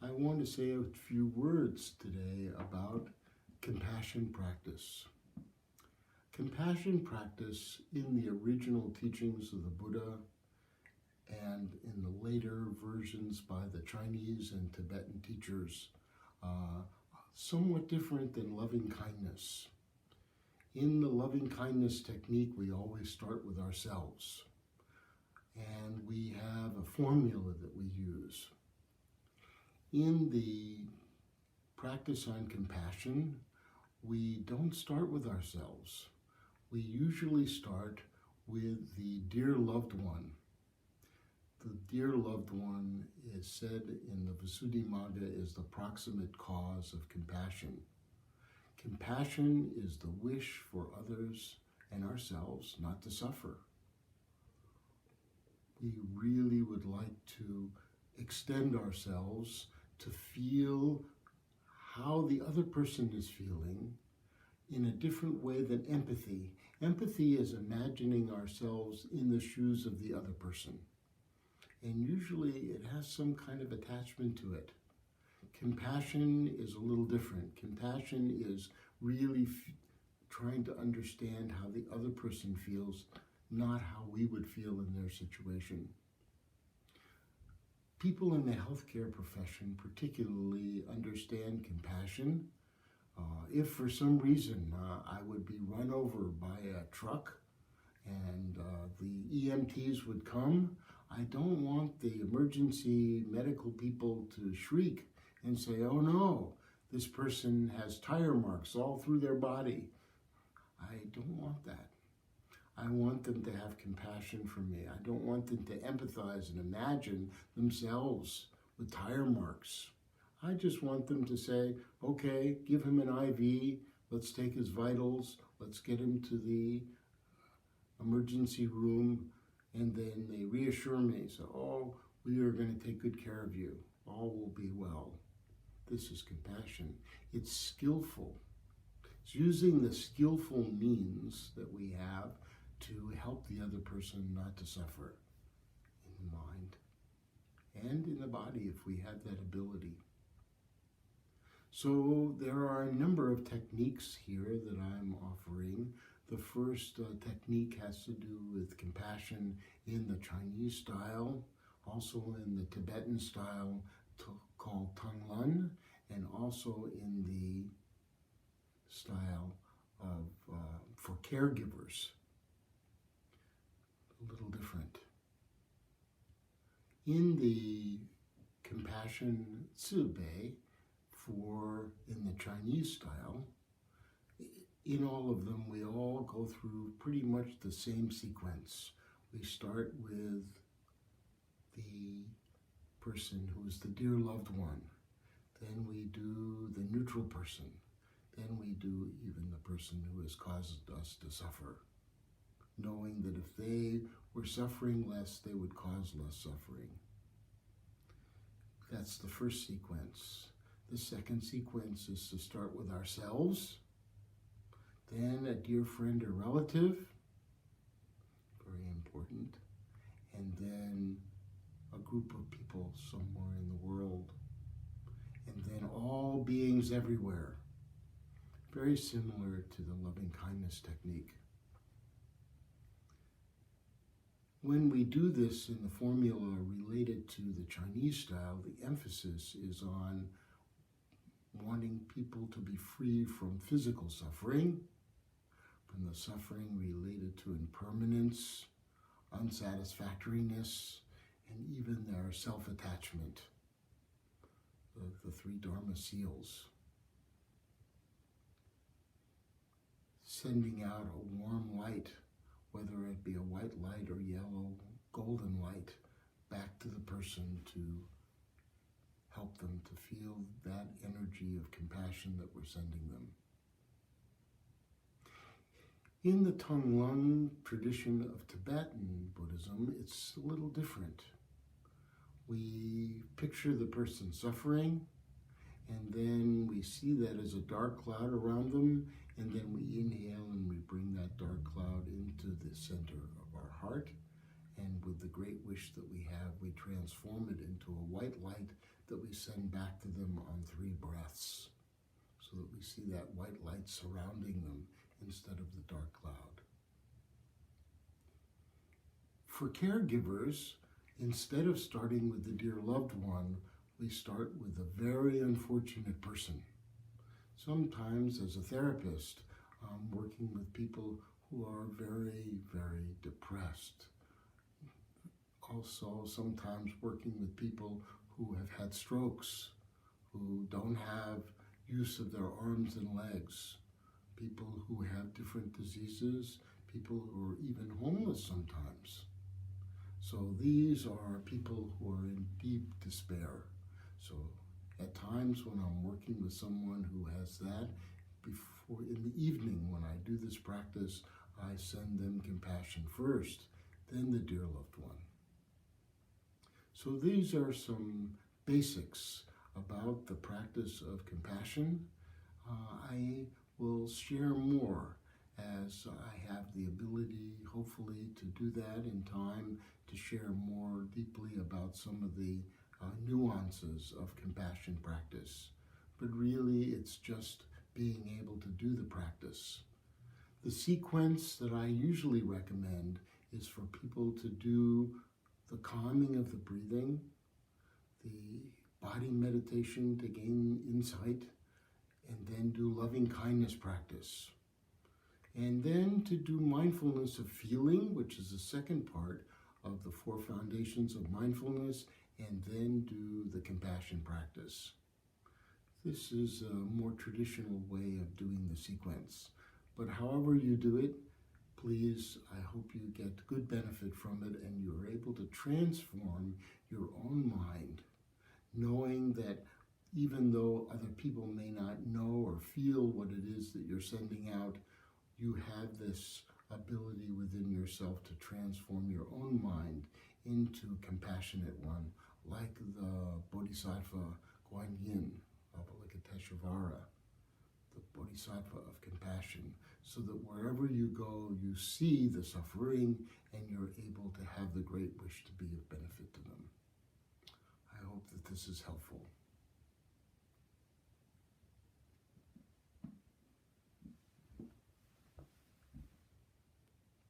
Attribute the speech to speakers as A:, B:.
A: I want to say a few words today about compassion practice. Compassion practice in the original teachings of the Buddha and in the later versions by the Chinese and Tibetan teachers, somewhat different than loving kindness. In the loving kindness technique, we always start with ourselves, and we have a formula that we use. In the practice on compassion, we don't start with ourselves. We usually start with the dear loved one. The dear loved one is said in the Visuddhimagga is the proximate cause of compassion. Compassion is the wish for others and ourselves not to suffer. We really would like to extend ourselves to feel how the other person is feeling in a different way than empathy. Empathy is imagining ourselves in the shoes of the other person. And usually it has some kind of attachment to it. Compassion is a little different. Compassion is really trying to understand how the other person feels, not how we would feel in their situation. People in the healthcare profession particularly understand compassion. If for some reason I would be run over by a truck and the EMTs would come, I don't want the emergency medical people to shriek and say, oh no, this person has tire marks all through their body. I don't want that. I want them to have compassion for me. I don't want them to empathize and imagine themselves with tire marks. I just want them to say, okay, give him an IV, let's take his vitals, let's get him to the emergency room, and then they reassure me, so, oh, we are going to take good care of you. All will be well. This is compassion. It's skillful. It's using the skillful means that we have to help the other person not to suffer in the mind and in the body if we have that ability. So there are a number of techniques here that I'm offering. The first technique has to do with compassion in the Chinese style, also in the Tibetan style called Tonglen, and also in the style of for caregivers. A little different. In the compassion Zibei, in the Chinese style, in all of them we all go through pretty much the same sequence. We start with the person who is the dear loved one. Then we do the neutral person. Then we do even the person who has caused us to suffer, knowing that if they were suffering less, they would cause less suffering. That's the first sequence. The second sequence is to start with ourselves, then a dear friend or relative, very important, and then a group of people somewhere in the world, and then all beings everywhere. Very similar to the loving kindness technique. When we do this in the formula related to the Chinese style, the emphasis is on wanting people to be free from physical suffering, from the suffering related to impermanence, unsatisfactoriness, and even their self-attachment, the three Dharma seals. Sending out a warm light, whether it be a white light or yellow, golden light, back to the person to help them to feel that energy of compassion that we're sending them. In the Tonglen tradition of Tibetan Buddhism, it's a little different. We picture the person suffering, and then we see that as a dark cloud around them, and then we inhale and we bring that dark cloud into the center of our heart, and with the great wish that we have, we transform it into a white light that we send back to them on 3 breaths, so that we see that white light surrounding them instead of the dark cloud. For caregivers, instead of starting with the dear loved one, we start with a very unfortunate person. Sometimes, as a therapist, I'm working with people who are very, very depressed. Also, sometimes working with people who have had strokes, who don't have use of their arms and legs, people who have different diseases, people who are even homeless sometimes. So these are people who are in deep despair. So at times when I'm working with someone who has that, before in the evening when I do this practice, I send them compassion first, then the dear loved one. So these are some basics about the practice of compassion. I will share more as I have the ability, hopefully, to do that in time, to share more deeply about some of the nuances of compassion practice. But really, it's just being able to do the practice. The sequence that I usually recommend is for people to do the calming of the breathing, the body meditation to gain insight, and then do loving kindness practice. And then to do mindfulness of feeling, which is the second part of the 4 foundations of mindfulness, and then do the compassion practice. This is a more traditional way of doing the sequence. But however you do it, please, I hope you get good benefit from it and you're able to transform your own mind, knowing that even though other people may not know or feel what it is that you're sending out, you have this ability within yourself to transform your own mind into a compassionate one, like the Bodhisattva Guan Yin, Avalokiteshvara, the Bodhisattva of compassion, so that wherever you go, you see the suffering and you're able to have the great wish to be of benefit to them. I hope that this is helpful.